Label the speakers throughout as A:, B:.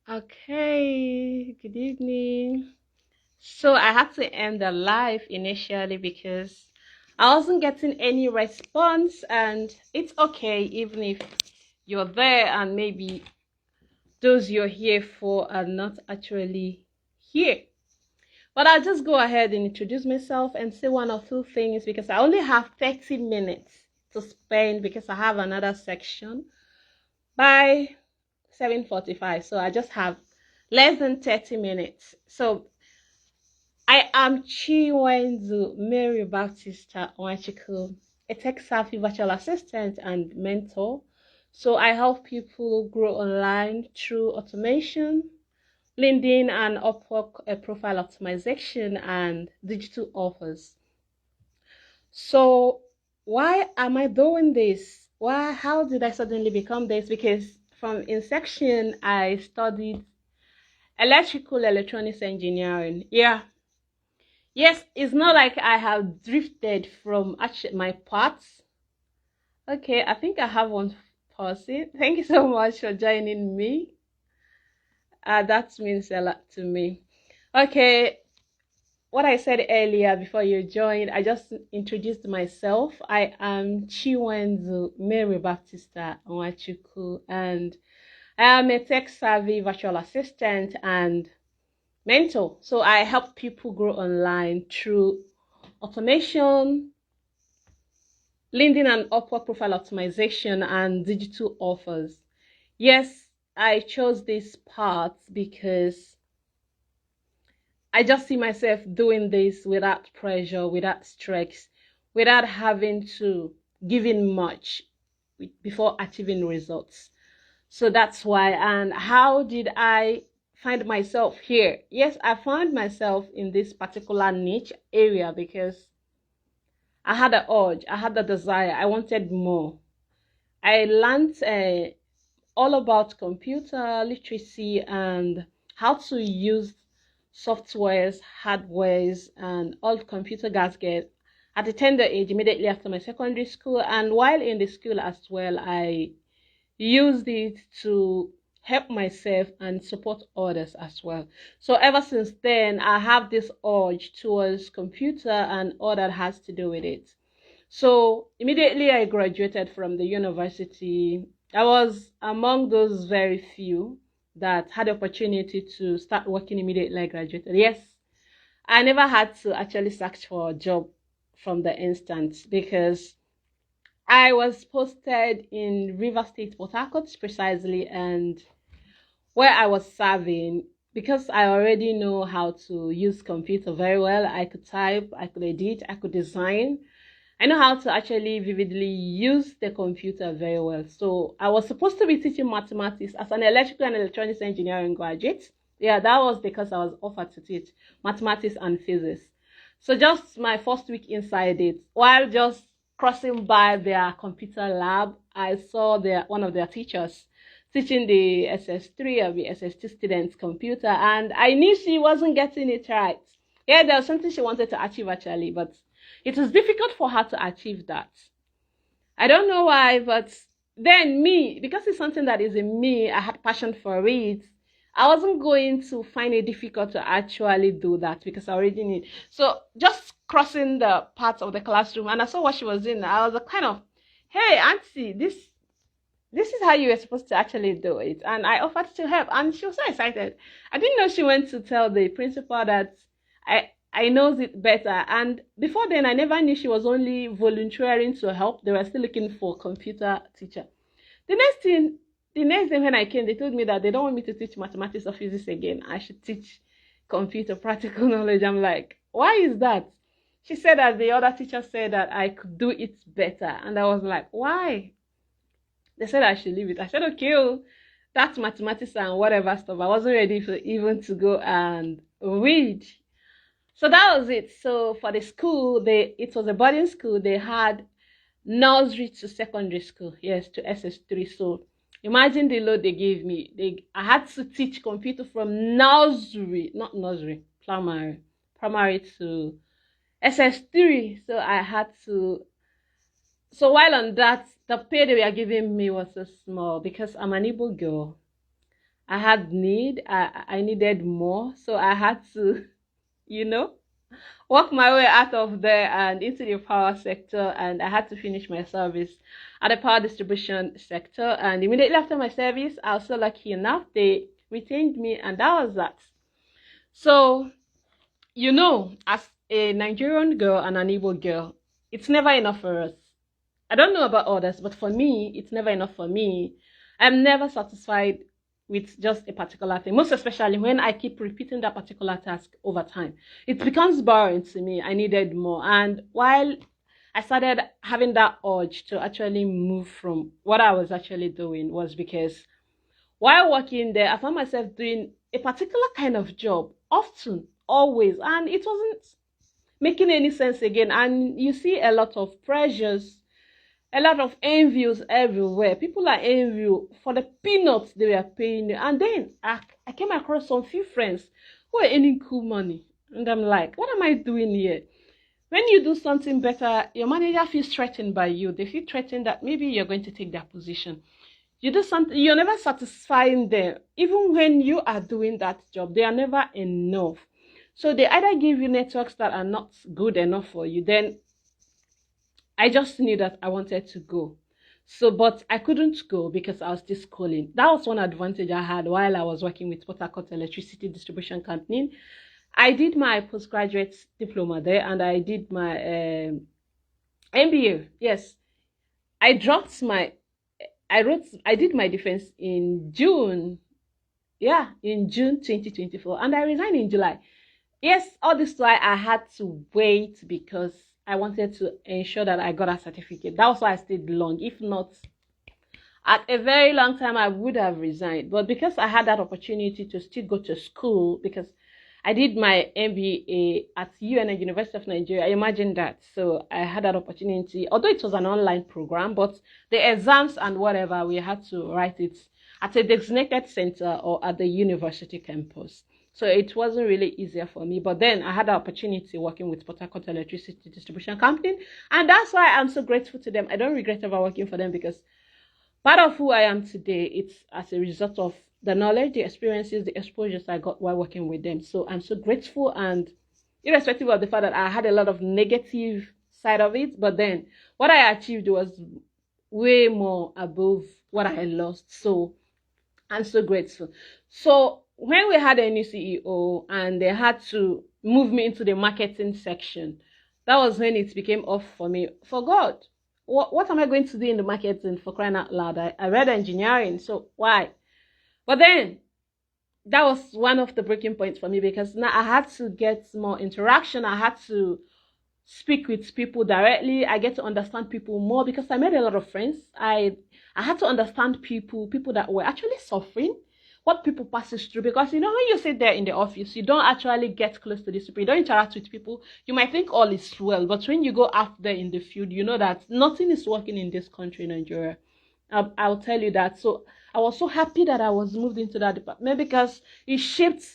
A: Okay, good evening. So I had to end the live initially because I wasn't getting any response, and it's okay even if you're there and maybe those you're here for are not actually here. But I'll just go ahead and introduce myself and say one or two things because I only have 30 minutes to spend because I have another section by 7:45. So I just have less than 30 minutes. So I am Chiwenzu Mary Baptista Onwachiku, a tech-savvy virtual assistant and mentor. So I help people grow online through automation, LinkedIn and Upwork profile optimization, and digital offers. So why am I doing this? Why? How did I suddenly become this? Because from inception, I studied electrical electronics engineering. Yeah. Yes, it's not like I have drifted from actually my paths. Okay, I think I have one person. Thank you so much for joining me. That means a lot to me. Okay, what I said earlier before you joined, I just introduced myself. I am Chiwenzu Mary Baptista Onwachuku, and I am a tech savvy virtual assistant and mentor. So I help people grow online through automation, LinkedIn and Upwork profile optimization, and digital offers. Yes, I chose this path because I just see myself doing this without pressure, without stress, without having to give in much before achieving results. So that's why. And how did I find myself here? Yes, I found myself in this particular niche area because I had an urge, I had a desire, I wanted more. I learned all about computer literacy and how to use softwares, hardwares, and all computer gadgets at a tender age immediately after my secondary school. And while in the school as well, I used it to help myself and support others as well. So ever since then, I have this urge towards computer and all that has to do with it. So immediately I graduated from the university. I was among those very few that had the opportunity to start working immediately I graduated. Yes, I never had to actually search for a job from the instant because I was posted in River State, Port Harcourt precisely, and where I was serving, because I already know how to use computer very well. I could type, I could edit, I could design. I know how to actually vividly use the computer very well. So I was supposed to be teaching mathematics as an electrical and electronics engineering graduate. Yeah, that was because I was offered to teach mathematics and physics. So just my first week inside it, while just crossing by their computer lab, I saw one of their teachers teaching the SS3 or the SS2 students computer, and I knew she wasn't getting it right. Yeah, there was something she wanted to achieve actually, but it was difficult for her to achieve that. I don't know why, but then me, because it's something that is in me, I had passion for it. I wasn't going to find it difficult to actually do that because I already knew. So just crossing the parts of the classroom and I saw what she was doing. I was a kind of, hey, auntie, this is how you were supposed to actually do it. And I offered to help. And she was so excited. I didn't know she went to tell the principal that I knows it better. And before then, I never knew she was only volunteering to help. They were still looking for a computer teacher. The next thing, the next day when I came, they told me that they don't want me to teach mathematics or physics again. I should teach computer practical knowledge. I'm like, why is that? She said that the other teacher said that I could do it better. And I was like, why? They said I should leave it. I said, okay, oh, that's mathematics and whatever stuff. I wasn't ready for even to go and read. So that was it. So for the school, it was a boarding school. They had nursery to secondary school, yes, to SS3. So imagine the load they gave me. I had to teach computer from nursery, not nursery, primary to SS3. So I had to. So while on that, the pay they were giving me was so small because I'm an Igbo girl. I had need. I needed more. So I had to, you know, work my way out of there and into the power sector. And I had to finish my service at the power distribution sector. And immediately after my service, I was so lucky enough, they retained me, and that was that. So, as a Nigerian girl and an Igbo girl, it's never enough for us. I don't know about others, but for me, it's never enough for me. I'm never satisfied with just a particular thing, most especially when I keep repeating that particular task over time. It becomes boring to me. I needed more. And while I started having that urge to actually move from what I was actually doing, was because while working there, I found myself doing a particular kind of job often, always, and it wasn't making any sense again. And you see a lot of pressures, a lot of envies everywhere. People are envy for the peanuts they were paying you. And then I came across some few friends who are earning cool money. And I'm like, what am I doing here? When you do something better, your manager feels threatened by you. They feel threatened that maybe you're going to take their position. You do something, you're never satisfying them. Even when you are doing that job, they are never enough. So they either give you networks that are not good enough for you, then I just knew that I wanted to go. So, but I couldn't go because I was still schooling. That was one advantage I had while I was working with Port Harcourt Electricity Distribution Company. I did my postgraduate diploma there, and I did my MBA. Yes, I dropped my, I did my defense in June. Yeah, in June 2024, and I resigned in July. Yes, all this why I had to wait because I wanted to ensure that I got a certificate. That was why I stayed long. If not, at a very long time, I would have resigned. But because I had that opportunity to still go to school, because I did my MBA at UNN, University of Nigeria, imagine that. So I had that opportunity, although it was an online program, but the exams and whatever, we had to write it at a designated center or at the university campus. So it wasn't really easier for me. But then I had the opportunity working with Port Harcourt Electricity Distribution Company. And that's why I'm so grateful to them. I don't regret ever working for them because part of who I am today, it's as a result of the knowledge, the experiences, the exposures I got while working with them. So I'm so grateful, and irrespective of the fact that I had a lot of negative side of it, but then what I achieved was way more above what I lost. So I'm so grateful. So when we had a new CEO and they had to move me into the marketing section, that was when it became off for me. For God, what am I going to do in the marketing, for crying out loud? I read engineering, so why? But then that was one of the breaking points for me because now I had to get more interaction. I had to speak with people directly. I get to understand people more because I made a lot of friends. I had to understand people that were actually suffering, what people passes through. Because when you sit there in the office, you don't actually get close to these people. You don't interact with people. You might think all is well, but when you go out there in the field, you know that nothing is working in this country, Nigeria. I'll tell you that. So I was so happy that I was moved into that department because it shaped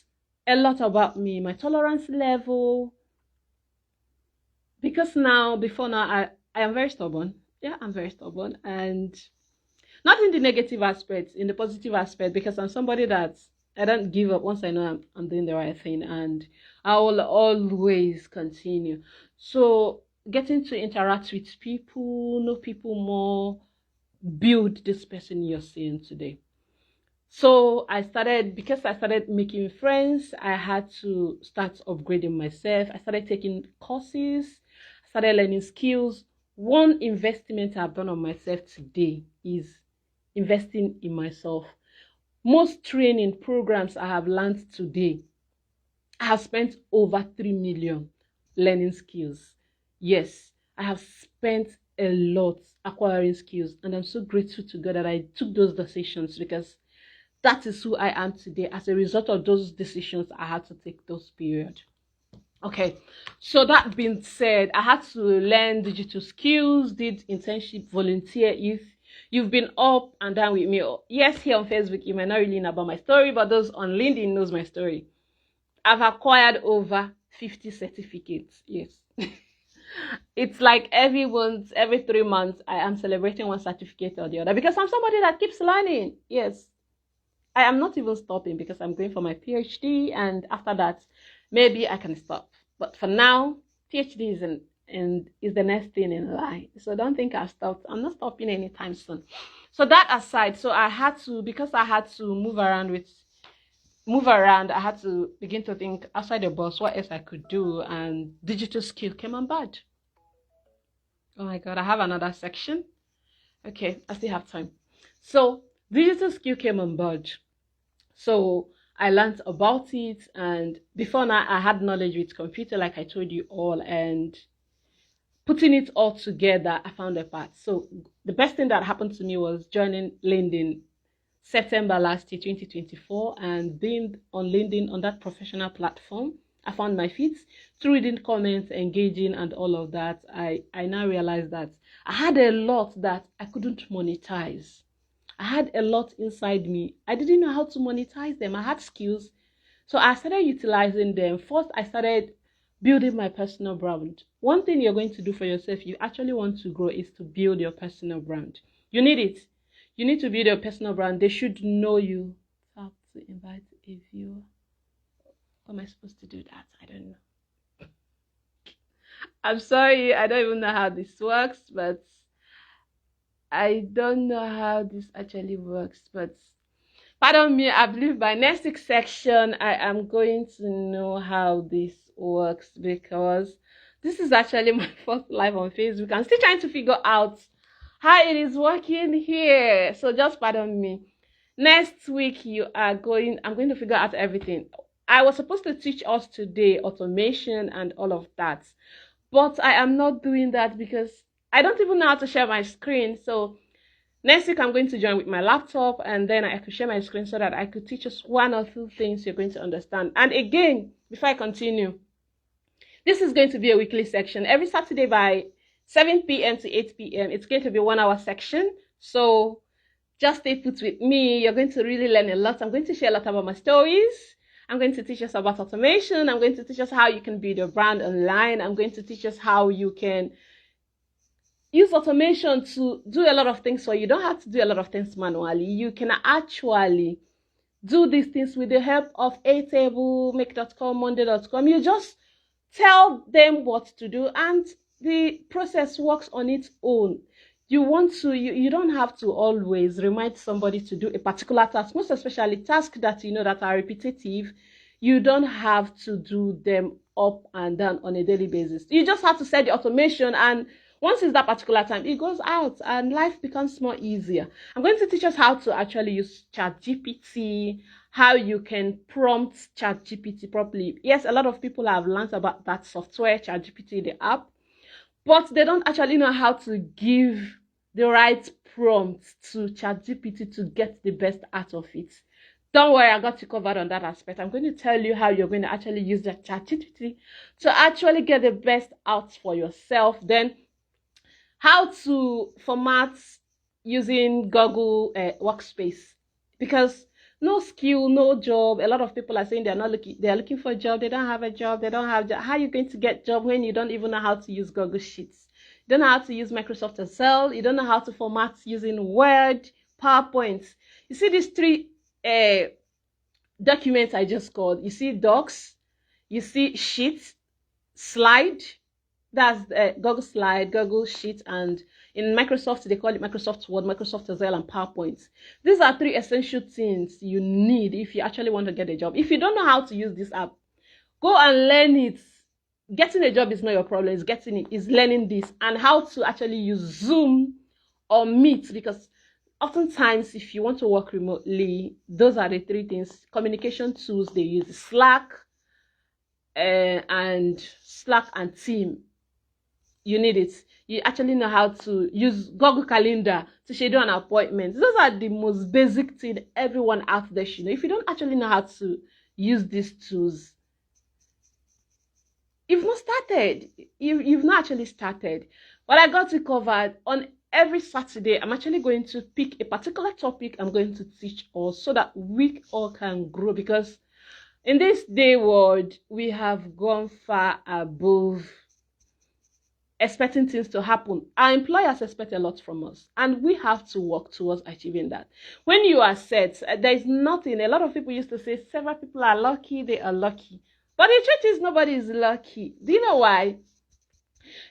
A: a lot about me, my tolerance level. Because before now, I am very stubborn. Yeah, I'm very stubborn. And not in the negative aspect, in the positive aspect, because I'm somebody that I don't give up once I know I'm doing the right thing. And I will always continue. So getting to interact with people, know people more, build this person you're seeing today. So because I started making friends, I had to start upgrading myself. I started taking courses, started learning skills. One investment I've done on myself today is investing in myself. Most training programs I have learned today, I have spent over 3 million learning skills. Yes, I have spent a lot acquiring skills, and I'm so grateful to God that I took those decisions because that is who I am today as a result of those decisions I had to take those period. Okay, so that being said, I had to learn digital skills, did internship, volunteer. If you've been up and down with me, yes, here on Facebook, you might not really know about my story, but those on LinkedIn knows my story. I've acquired over 50 certificates. Yes. It's like every 3 months, I am celebrating one certificate or the other because I'm somebody that keeps learning. Yes. I am not even stopping because I'm going for my PhD, and after that, maybe I can stop. But for now, PhD is is the next thing in line. So don't think I've stopped. I'm not stopping anytime soon. So that aside, so I had to, because I had to move around, I had to begin to think outside the box what else I could do, and digital skill came on board. Oh my god, I have another section. Okay, I still have time. So digital skill came on board. So I learned about it, and before now I had knowledge with computer, like I told you all, and putting it all together, I found a path. So the best thing that happened to me was joining LinkedIn September last year, 2024, and being on LinkedIn on that professional platform. I found my feet through reading comments, engaging, and all of that. I now realized that I had a lot that I couldn't monetize. I had a lot inside me. I didn't know how to monetize them. I had skills. So I started utilizing them. First, I started building my personal brand. One thing you're going to do for yourself, you actually want to grow, is to build your personal brand. You need it. You need to build your personal brand. They should know you. How to invite a viewer. How am I supposed to do that? I don't know. I'm sorry. I don't even know how this works, but I don't know how this actually works, but pardon me, I believe by next week's section, I am going to know how this works, because this is actually my first live on Facebook. I'm still trying to figure out how it is working here. So just pardon me. Next week, I'm going to figure out everything. I was supposed to teach us today automation and all of that, but I am not doing that because I don't even know how to share my screen. So next week, I'm going to join with my laptop, and then I could share my screen so that I could teach us one or two things you're going to understand. And again, before I continue, this is going to be a weekly section. Every Saturday by 7 p.m. to 8 p.m., it's going to be a 1 hour section. So just stay put with me. You're going to really learn a lot. I'm going to share a lot about my stories. I'm going to teach us about automation. I'm going to teach us how you can build your brand online. I'm going to teach us how you can use automation to do a lot of things for you. You don't have to do a lot of things manually. You can actually do these things with the help of Airtable, Make.com, Monday.com. You just tell them what to do, and the process works on its own. You don't have to always remind somebody to do a particular task, most especially tasks that you know that are repetitive. You don't have to do them up and down on a daily basis. You just have to set the automation, and once it's that particular time, it goes out and life becomes more easier. I'm going to teach us how to actually use ChatGPT, how you can prompt ChatGPT properly. Yes, a lot of people have learned about that software, ChatGPT, the app, but they don't actually know how to give the right prompt to ChatGPT to get the best out of it. Don't worry, I got you covered on that aspect. I'm going to tell you how you're going to actually use the ChatGPT to actually get the best out for yourself. Then how to format using Google Workspace, because no skill, no job. A lot of people are saying they're looking for a job, they don't have a job, they don't have a job. How are you going to get a job when you don't even know how to use Google Sheets? You don't know how to use Microsoft Excel, you don't know how to format using Word, PowerPoint. You see these three documents I just called. You see Docs, you see Sheets, Slide. That's Google Slide, Google Sheet, and in Microsoft, they call it Microsoft Word, Microsoft Excel, and PowerPoint. These are three essential things you need if you actually want to get a job. If you don't know how to use this app, go and learn it. Getting a job is not your problem. It's getting it. It's learning this and how to actually use Zoom or Meet, because oftentimes if you want to work remotely, those are the three things. Communication tools they use: Slack and Team. You need it. You actually know how to use Google Calendar to schedule an appointment. Those are the most basic thing everyone out there should know. If you don't actually know how to use these tools, you've not started. You've not actually started. But I got it covered. On every Saturday, I'm actually going to pick a particular topic I'm going to teach us so that we all can grow, because in this day world, we have gone far above expecting things to happen. Our employers expect a lot from us, and we have to work towards achieving that. When you are set, there is nothing. A lot of people used to say several people are lucky, they are lucky. But the truth is, nobody is lucky. Do you know why?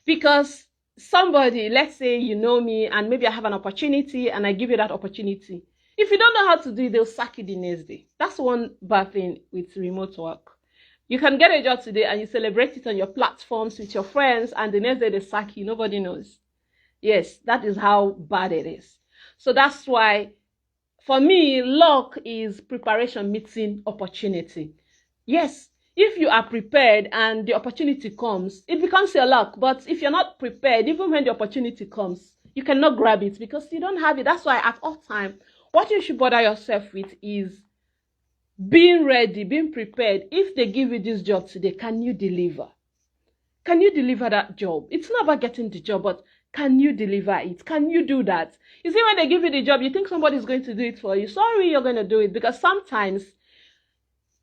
A: Because somebody, let's say you know me, and maybe I have an opportunity and I give you that opportunity. If you don't know how to do it, they'll sack you the next day. That's one bad thing with remote work. You can get a job today and you celebrate it on your platforms with your friends, and the next day they sack you. Nobody knows. Yes, that is how bad it is. So that's why, for me, luck is preparation meeting opportunity. Yes, if you are prepared and the opportunity comes, it becomes your luck. But if you're not prepared, even when the opportunity comes, you cannot grab it because you don't have it. That's why at all time, what you should bother yourself with is being ready, being prepared. If they give you this job today, can you deliver? Can you deliver that job? It's not about getting the job, but can you deliver it? Can you do that? You see, when they give you the job, you think somebody's going to do it for you. Sorry, you're going to do it, because sometimes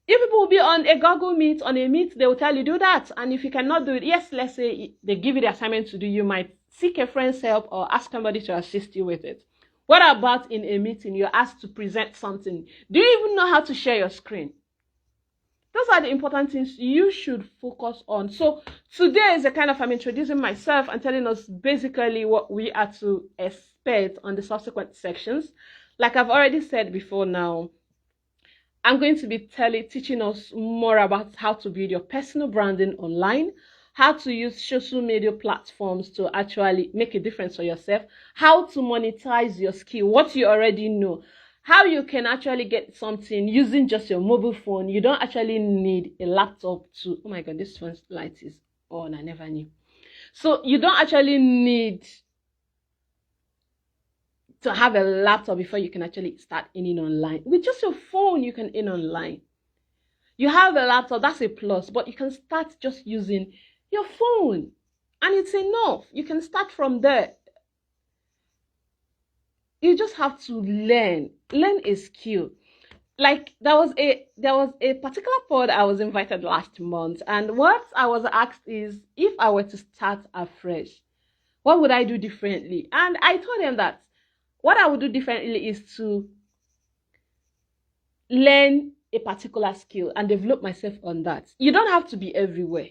A: if people will be on a Google Meet, on a Meet, they will tell you, do that. And if you cannot do it, yes, let's say they give you the assignment to do, you might seek a friend's help or ask somebody to assist you with it. What about in a meeting, you're asked to present something? Do you even know how to share your screen? Those are the important things you should focus on. So today is a kind of, I'm introducing myself and telling us basically what we are to expect on the subsequent sections. Like I've already said before now, I'm going to be teaching us more about how to build your personal branding online, how to use social media platforms to actually make a difference for yourself, how to monetize your skill, what you already know, how you can actually get something using just your mobile phone. You don't actually need a laptop to, oh my God, this phone's light is on, I never knew. So you don't actually need to have a laptop before you can actually start earning online. With just your phone, you can earn online. You have a laptop, that's a plus, but you can start just using your phone, and it's enough. You can start from there. You just have to learn a skill. Like there was a particular pod I was invited last month, and what I was asked is, if I were to start afresh, what would I do differently? And I told them that what I would do differently is to learn a particular skill and develop myself on that. You don't have to be everywhere.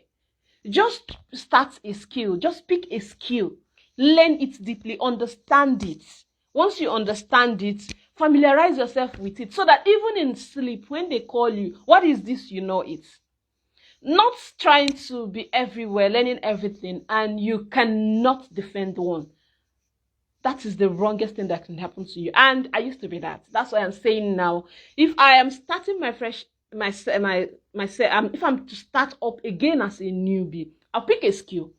A: Just start a skill. Just pick a skill. Learn it deeply. Understand it. Once you understand it, familiarize yourself with it so that even in sleep, when they call you, what is this? You know it. Not trying to be everywhere, learning everything, and you cannot defend one. That is the wrongest thing that can happen to you. And I used to be that. That's why I'm saying now, if I am starting if I'm to start up again as a newbie, I'll pick a skill,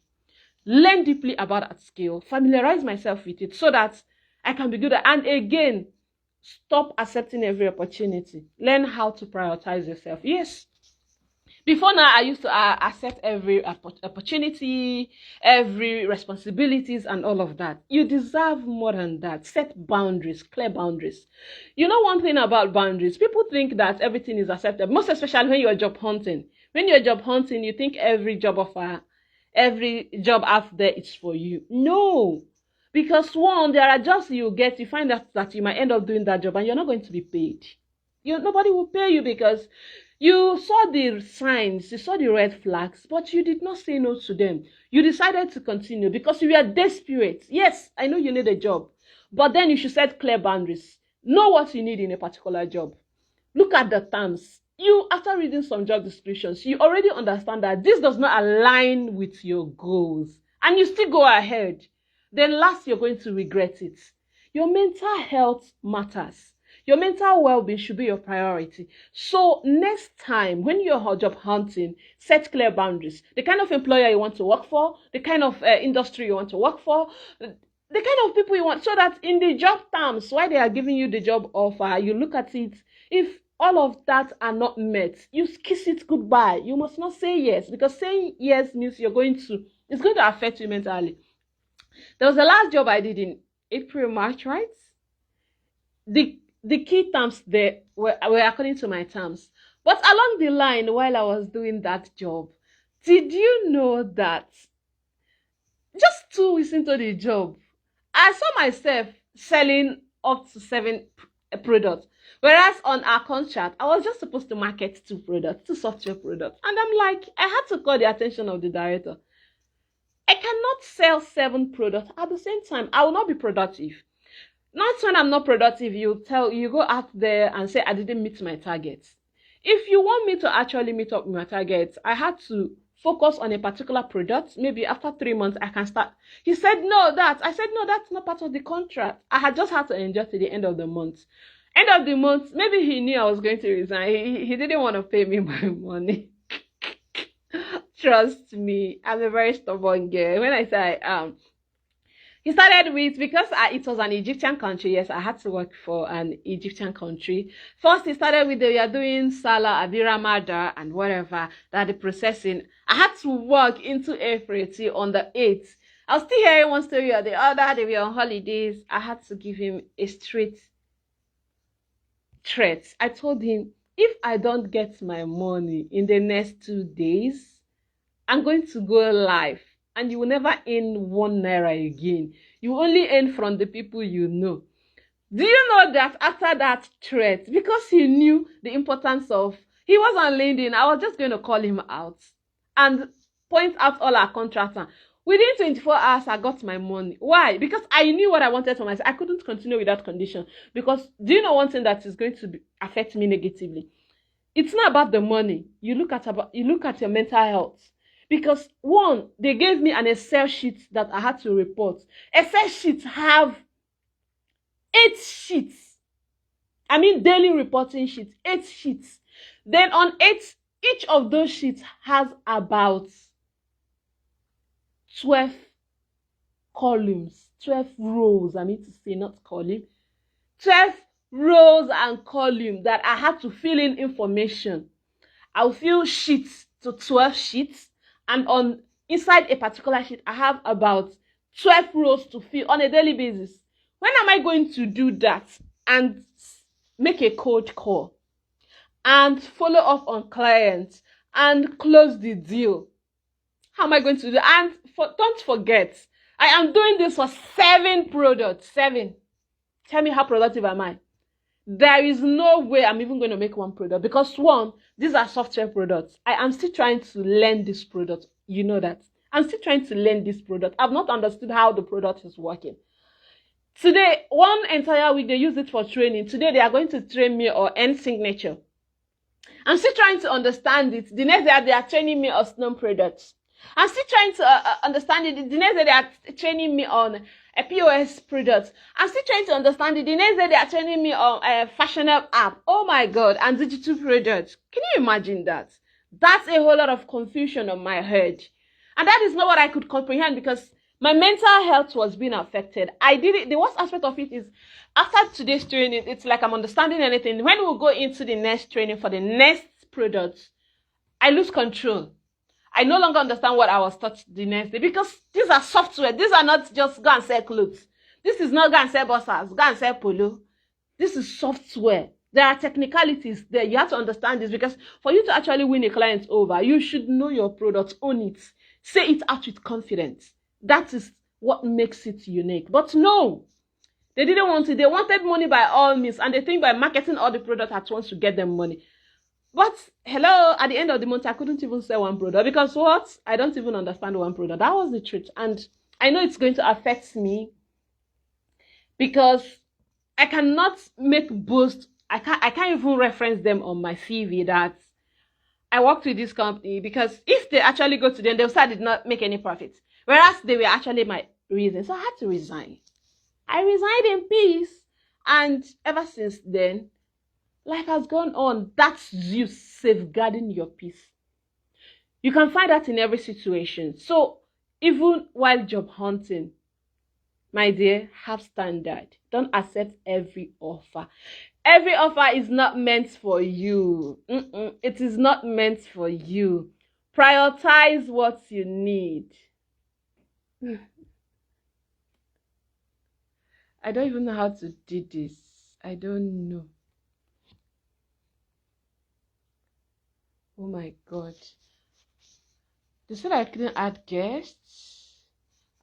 A: learn deeply about that skill, familiarize myself with it so that I can be good at, and again, stop accepting every opportunity. Learn how to prioritize yourself. Yes. Before now, I used to accept every opportunity, every responsibilities, and all of that. You deserve more than that. Set boundaries, clear boundaries. You know one thing about boundaries, people think that everything is acceptable, most especially when you're job hunting. When you're job hunting, you think every job offer, every job out there is for you. No. Because one, there are jobs you get, you find out that you might end up doing that job and you're not going to be paid. Nobody will pay you because you saw the signs, you saw the red flags, but you did not say no to them. You decided to continue because you were desperate. Yes, I know you need a job, but then you should set clear boundaries. Know what you need in a particular job. Look at the terms. After reading some job descriptions, you already understand that this does not align with your goals, and you still go ahead. Then last, you're going to regret it. Your mental health matters. Your mental well-being should be your priority. So next time, when you're job hunting, set clear boundaries. The kind of employer you want to work for, the kind of industry you want to work for, the kind of people you want, so that in the job terms, while they are giving you the job offer, you look at it. If all of that are not met, you kiss it goodbye. You must not say yes, because saying yes means it's going to affect you mentally. There was the last job I did in April, March, right? The key terms there were according to my terms. But along the line, while I was doing that job, did you know that Just 2 weeks into the job, I saw myself selling up to seven products. Whereas on our contract, I was just supposed to market 2 products, 2 software products. And I'm like, I had to call the attention of the director. I cannot sell 7 products at the same time. I will not be productive. Not when I'm not productive, you go out there and say I didn't meet my targets. If you want me to actually meet up with my targets, I had to focus on a particular product. Maybe after 3 months, I can start. He said, no, that. I said, no, that's not part of the contract. I had just had to endure to the end of the month. End of the month, maybe he knew I was going to resign. He didn't want to pay me my money. Trust me, I'm a very stubborn girl. When I say I am, he started with, because it was an Egyptian country. Yes, I had to work for an Egyptian country. First, he started with they are doing Salah, Abiramada, and whatever, that the processing. I had to work into April till on the 8th. I was still hearing one story or the other. They were on holidays. I had to give him a straight threat. I told him, if I don't get my money in the next 2 days, I'm going to go live and you will never earn 1 naira again. You only earn from the people you know. Do you know that after that threat, because he knew the importance of, he was on LinkedIn, I was just going to call him out and point out all our contractors. Within 24 hours, I got my money. Why? Because I knew what I wanted for myself. I couldn't continue with that condition. Because do you know one thing that is going to affect me negatively? It's not about the money. You look at your mental health. Because one, they gave me an Excel sheet that I had to report. Excel sheets have 8 sheets. I mean daily reporting sheets, 8 sheets. Then on each of those sheets has about 12 columns, 12 rows. I mean to say, not column. 12 rows and columns that I had to fill in information. I'll fill sheets to 12 sheets, and on inside a particular sheet, I have about 12 rows to fill on a daily basis. When am I going to do that and make a cold call and follow up on clients and close the deal? How am I going to do that? And don't forget, I am doing this for 7 products. 7. Tell me, how productive am I? There is no way I'm even going to make 1 product, because one, these are software products. I am still trying to learn this product. You know that. I'm still trying to learn this product. I've not understood how the product is working. Today, one entire week, they use it for training. Today, they are going to train me on end signature. I'm still trying to understand it. The next day, they are training me on Snow products. I'm still trying to understand it. The next day, they are training me on a POS product. I'm still trying to understand it. The next day, they are training me on a fashion app. Oh my God. And digital products. Can you imagine that? That's a whole lot of confusion on my head. And that is not what I could comprehend, because my mental health was being affected. I did it. The worst aspect of it is, after today's training, it's like I'm understanding anything. When we go into the next training for the next product, I lose control. I no longer understand what I was taught the next day, because these are software. These are not just go and sell clothes. This is not go and sell bossers, go and sell polo. This is software. There are technicalities there. You have to understand this, because for you to actually win a client over, you should know your product, own it, say it out with confidence. That is what makes it unique. But no, they didn't want it. They wanted money by all means, and they think by marketing all the products at once to get them money. But hello, at the end of the month, I couldn't even sell 1 product, because what? I don't even understand 1 product. That was the truth. And I know it's going to affect me, because I cannot make boast. I can't even reference them on my CV that I worked with this company, because if they actually go to them, they'll say I did not make any profit. Whereas they were actually my reason. So I had to resign. I resigned in peace. And ever since then, life has gone on. That's you safeguarding your peace. You can find that in every situation. So even while job hunting, my dear, have standard. Don't accept every offer. Every offer is not meant for you. It is not meant for you. Prioritize what you need. I don't even know how to do this. I don't know. Oh my God. They said I couldn't add guests.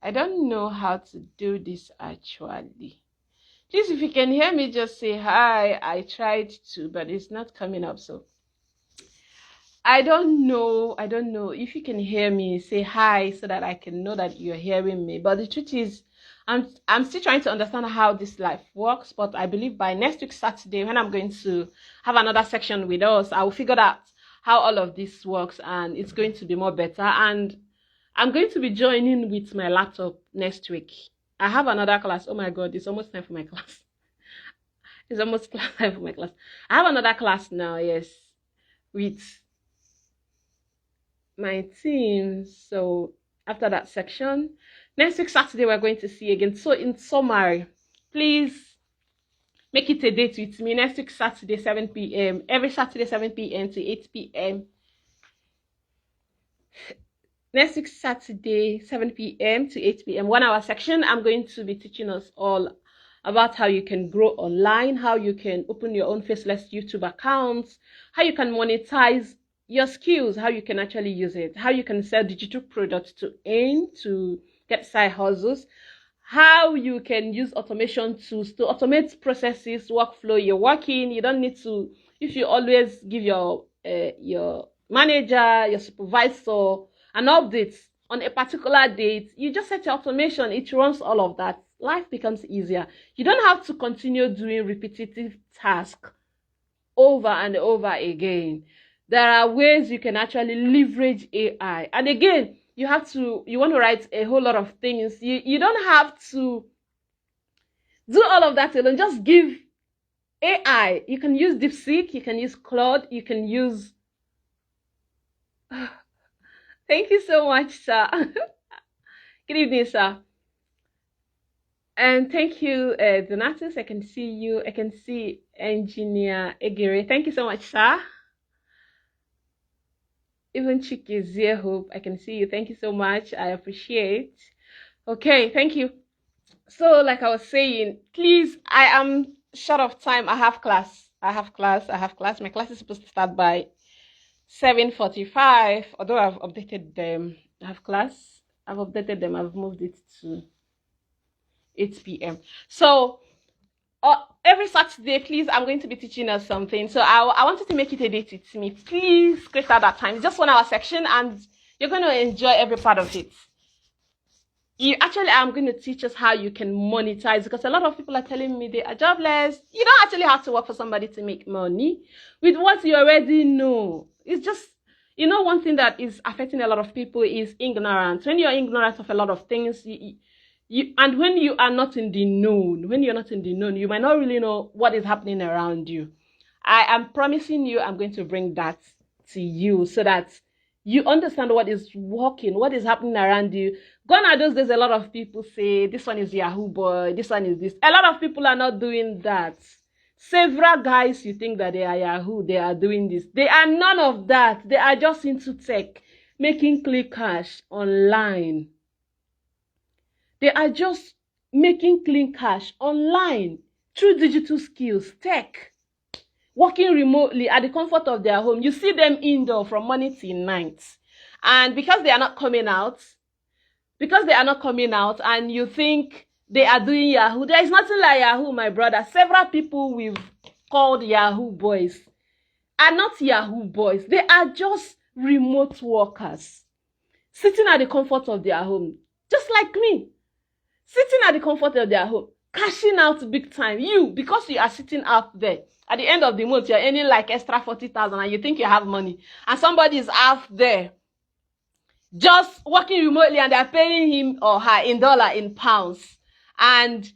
A: I don't know how to do this actually. Please, if you can hear me, just say hi. I tried to, but it's not coming up. So I don't know. I don't know. If you can hear me, say hi so that I can know that you're hearing me. But the truth is, I'm still trying to understand how this life works. But I believe by next week Saturday, when I'm going to have another section with us, I will figure out how all of this works, and it's going to be more better. And I'm going to be joining with my laptop next week. I have another class. Oh my God, it's almost time for my class. It's almost time for my class. I have another class now, yes, with my team. So after that section, next week Saturday, we're going to see again. So in summary, please make it a date with me next week Saturday, 7 p.m. Every Saturday, 7 p.m. to 8 p.m. Next week Saturday, 7 p.m. to 8 p.m. 1 hour section. I'm going to be teaching us all about how you can grow online, how you can open your own faceless YouTube accounts, how you can monetize your skills, how you can actually use it, how you can sell digital products to earn, to get side hustles, how you can use automation tools to automate processes, workflow you're working. You don't need to, if you always give your manager, your supervisor an update on a particular date, you just set your automation, it runs all of that. Life becomes easier. You don't have to continue doing repetitive tasks over and over again. There are ways you can actually leverage AI. And again, you want to write a whole lot of things. You don't have to do all of that alone. Just give AI. You can use DeepSeek, you can use Claude, you can use... Thank you so much, sir. Good evening, sir. And thank you, Donatus. I can see you. I can see Engineer Egere. Thank you so much, sir. Even Chikizie Hope, I can see you. Thank you so much. I appreciate. Okay, thank you. So, like I was saying, please, I am short of time. I have class. I have class. My class is supposed to start by 7:45. Although I've updated them. I have class. I've updated them. I've moved it to 8 p.m. So every Saturday, please, I'm going to be teaching us something. So I wanted to make it a date with me. Please create out that time. It's just 1 hour section, and you're going to enjoy every part of it. I'm going to teach us how you can monetize, because a lot of people are telling me they are jobless. You don't actually have to work for somebody to make money with what you already know. It's just, one thing that is affecting a lot of people is ignorance. When you're ignorant of a lot of things, and when you are not in the known, you might not really know what is happening around you. I am promising you, I'm going to bring that to you so that you understand what is working, what is happening around you. Gone are those days, a lot of people say, this one is Yahoo boy, this one is this. A lot of people are not doing that. Several guys, you think that they are Yahoo, they are doing this. They are none of that. They are just into tech, making click cash online. They are just making clean cash online through digital skills, tech, working remotely at the comfort of their home. You see them indoor from morning till night. And because they are not coming out, and you think they are doing Yahoo, there is nothing like Yahoo, my brother. Several people we've called Yahoo boys are not Yahoo boys. They are just remote workers sitting at the comfort of their home, just like me. Sitting at the comfort of their home, cashing out big time. Because you are sitting out there, at the end of the month, you're earning like extra 40,000 and you think you have money. And somebody is out there just working remotely and they're paying him or her in dollar, in pounds. And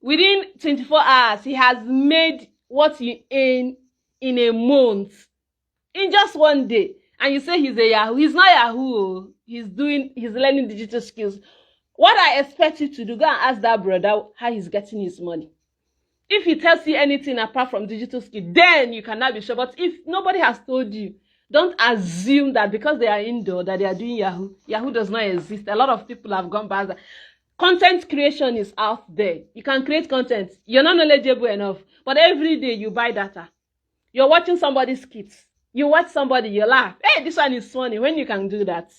A: within 24 hours, he has made what you earn in a month in just one day. And you say he's a Yahoo. He's not Yahoo. He's learning digital skills. What I expect you to do, go and ask that brother how he's getting his money. If he tells you anything apart from digital skill, then you cannot be sure. But if nobody has told you, don't assume that because they are indoor that they are doing Yahoo. Yahoo does not exist. A lot of people have gone past that. Content creation is out there. You can create content. You're not knowledgeable enough. But every day you buy data. You're watching somebody's skits. You watch somebody, you laugh. Hey, this one is funny. When you can do that,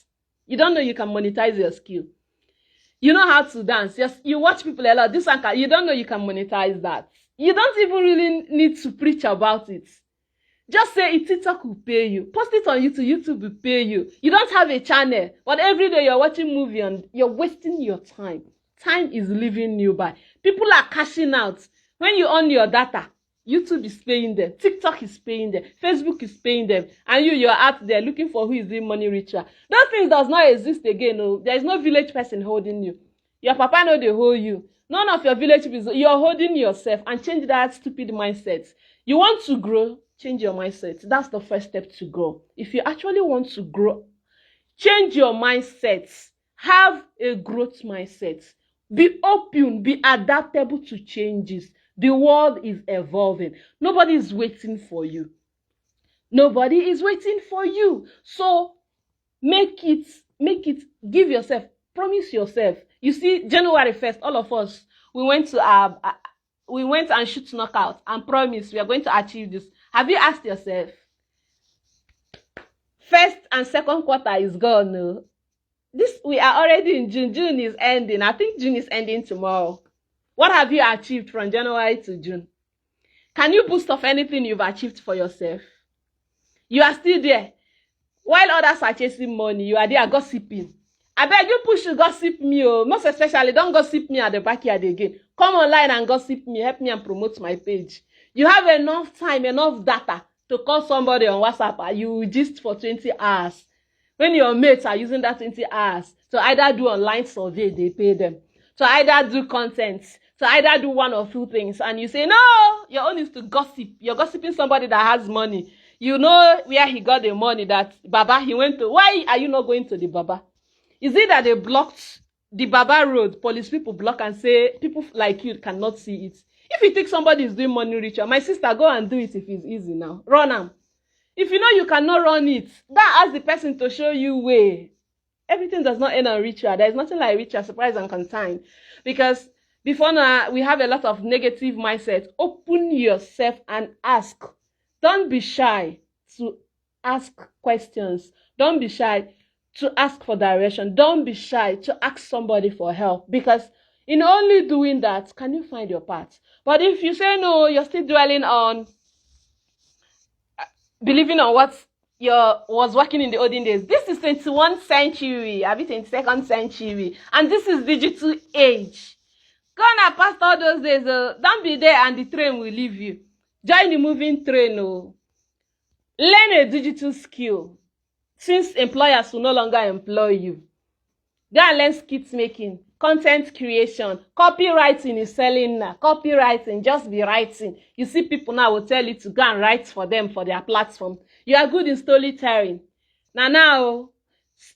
A: you don't know you can monetize your skill. You know how to dance. Yes, you watch people a lot. This one, you don't know you can monetize that. You don't even really need to preach about it. Just say it, TikTok will pay you. Post it on YouTube, YouTube will pay you. You don't have a channel, but every day you're watching movie and you're wasting your time. Time is leaving you by. People are cashing out. When you own your data, YouTube is paying them, TikTok is paying them, Facebook is paying them, and you're out there looking for who is doing money ritual. Those things does not exist again. No, there is no village person holding you. Your papa know they hold you. None of your village people, you're holding yourself, and change that stupid mindset. You want to grow, change your mindset. That's the first step to grow. If you actually want to grow, change your mindset. Have a growth mindset. Be open, be adaptable to changes. The world is evolving. Nobody is waiting for you. Nobody is waiting for you. So make it, give yourself, promise yourself. You see, January 1st, all of us, we went and shoot knockout and promise we are going to achieve this. Have you asked yourself? First and second quarter is gone. No? We are already in June. June is ending. I think June is ending tomorrow. What have you achieved from January to June? Can you boast of anything you've achieved for yourself? You are still there. While others are chasing money, you are there gossiping. I beg you push to gossip me. Oh. Most especially, don't gossip me at the backyard again. Come online and gossip me. Help me and promote my page. You have enough time, enough data to call somebody on WhatsApp and you gist for 20 hours. When your mates are using that 20 hours to either do online survey, they pay them. To either do content, to either do one or two things. And you say, no, your own is to gossip. You're gossiping somebody that has money. You know where he got the money that Baba he went to. Why are you not going to the Baba? Is it that they blocked the Baba road? Police people block and say people like you cannot see it. If you think somebody is doing money ritual, my sister, go and do it if it's easy now. Run them. If you know you cannot run it, go ask the person to show you way. Everything does not end on ritual. There is nothing like ritual, surprise and consign. Because before now, we have a lot of negative mindset. Open yourself and ask. Don't be shy to ask questions. Don't be shy to ask for direction. Don't be shy to ask somebody for help. Because in only doing that, can you find your path? But if you say no, you're still dwelling on believing on what was working in the olden days. This is 21st century, I mean 22nd century, and this is digital age. Gonna past all those days. Don't be there and the train will leave you. Join the moving train. Learn a digital skill. Since employers will no longer employ you, go and learn skit making, content creation, copywriting is selling now. Copywriting, just be writing. You see people now will tell you to go and write for them for their platform. You are good in storytelling. Now,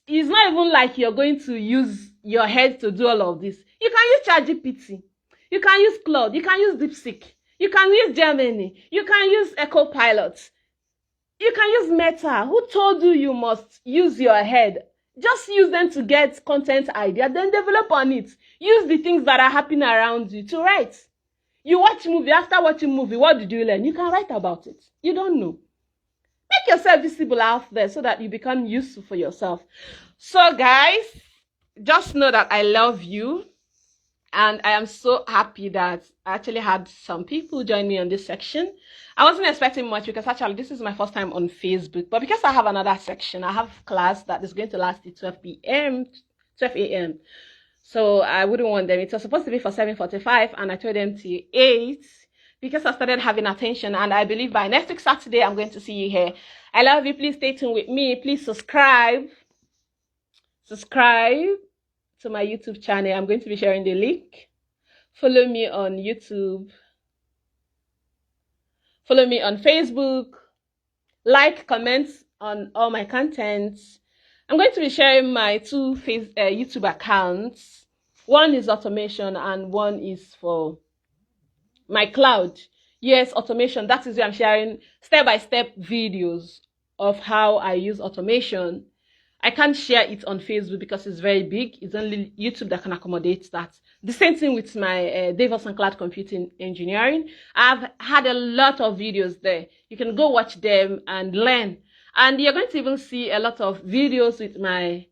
A: it's not even like you're going to use your head to do all of this. You can use ChatGPT. You can use Claude. You can use DeepSeek. You can use Gemini. You can use Echo Pilot. You can use Meta. Who told you you must use your head? Just use them to get content idea, then develop on it. Use the things that are happening around you to write. You watch movie. After watching movie, what did you learn? You can write about it. You don't know. Make yourself visible out there so that you become useful for yourself. So guys, just know that I love you. And I am so happy that I actually had some people join me on this section. I wasn't expecting much because actually this is my first time on Facebook. But because I have another section, I have class that is going to last till 12 a.m. So I wouldn't want them. It was supposed to be for 7:45 and I told them till 8 because I started having attention. And I believe by next week Saturday, I'm going to see you here. I love you. Please stay tuned with me. Please subscribe. Subscribe to my YouTube channel. I'm going to be sharing the link. Follow me on YouTube. Follow me on Facebook. Like, comment on all my contents. I'm going to be sharing my two YouTube accounts. One is automation and one is for my cloud. Yes, automation. That is where I'm sharing step-by-step videos of how I use automation. I can't share it on Facebook because it's very big. It's only YouTube that can accommodate that. The same thing with my DevOps and Cloud Computing Engineering. I've had a lot of videos there. You can go watch them and learn. And you're going to even see a lot of videos with my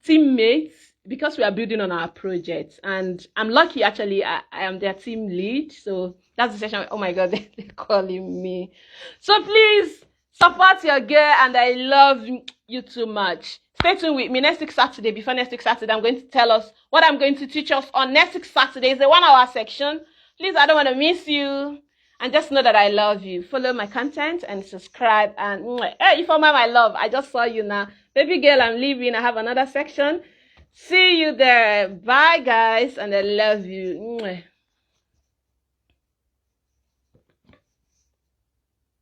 A: teammates because we are building on our projects, and I'm lucky actually. I am their team lead, so that's the session. Oh my god, they're calling me. So please support your girl, and I love you too much. Stay tuned with me next week Saturday. Before next week Saturday, I'm going to tell us what I'm going to teach us on next week Saturday. It's a 1 hour section. Please, I don't want to miss you. And just know that I love you. Follow my content and subscribe. And hey, Ifeoma, my love, I just saw you now. Baby girl, I'm leaving. I have another section. See you there. Bye, guys. And I love you.